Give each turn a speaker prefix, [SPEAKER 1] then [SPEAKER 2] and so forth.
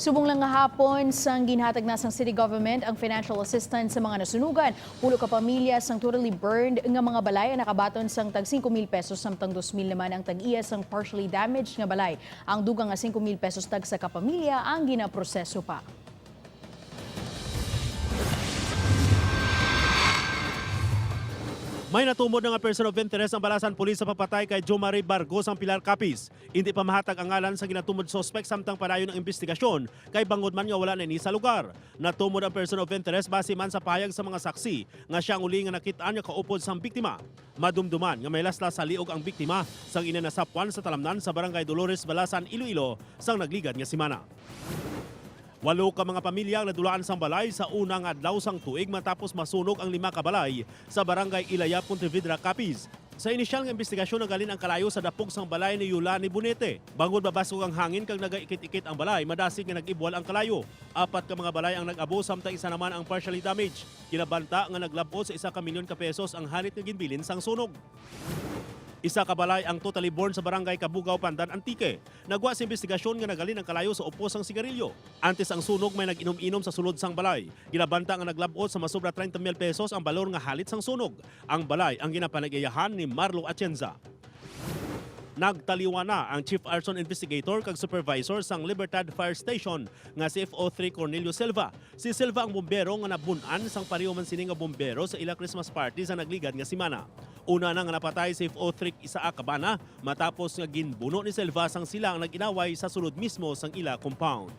[SPEAKER 1] Subong lang nga hapon sang ginhatag na sang city government ang financial assistance sa mga nasunugan. Pulo ka pamilya sang totally burned nga mga balay ang nakabaton sang tag 5,000 pesos samtang 2,000 naman ang tag-iya sang partially damaged nga balay. Ang dugang nga 5,000 pesos tag sa kapamilya ang ginaproseso pa.
[SPEAKER 2] May natumod na nga person of interest ang balasan pulis sa papatay kay Jo Marie Bargos ang Pilar Capiz. Hindi pa mahatag ang ngalan sa ginatumod suspect samtang padayon ng investigasyon kay bangod man nga wala na ni sa lugar. Natumod ang person of interest base man sa payag sa mga saksi nga siya ang uli nga nakitaan nga kaupod sang biktima. Madumduman nga may laslas sa liog ang biktima sang inanasapwan sa talamnan sa barangay Dolores, Balasan, Iloilo sang nagligad nga simana. 8 ka mga pamilya ang nadulaan sang balay sa unang adlaw sang tuig matapos masunog ang 5 ka balay sa barangay Ilaya, Pontevedra, Capiz. Sa inisyal nga investigasyon nagalin ang kalayo sa dapog sang balay ni Yula ni Bunete. Bangod babasog ang hangin kag nagaikit-ikit ang balay, madasig nga nag-ibwal ang kalayo. 4 ka mga balay ang nag-abo samtang isa naman ang partially damaged. Kinabanta nga naglabot sa 1 ka milyon ka pesos ang halit nga ginbilin sang sunog. 1 ka balay ang totally born sa barangay Kabugaw, Pandan, Antique. Nagwa sa investigasyon nga nagalin ang kalayo sa upos ang sigarilyo. Antes ang sunog may nag-inom-inom sa sulod sang balay. Ginabanta nga naglabot sa masobra 30,000 pesos ang balor nga halit sang sunog. Ang balay ang ginapanag-iyahan ni Marlo Atienza. Nagtaliwan na ang Chief Arson Investigator kag Supervisor sang Libertad Fire Station nga si FO3 Cornelio Silva. Si Silva ang bombero nga nabun-an sang pareho man sini nga bombero sa ila Christmas party sa nagligad nga simana. Una na nga napatay si FO3 Isaa Cabana matapos nga ginbuno ni Silva sang sila ang nag-inaway sa sulod mismo sang ila compound.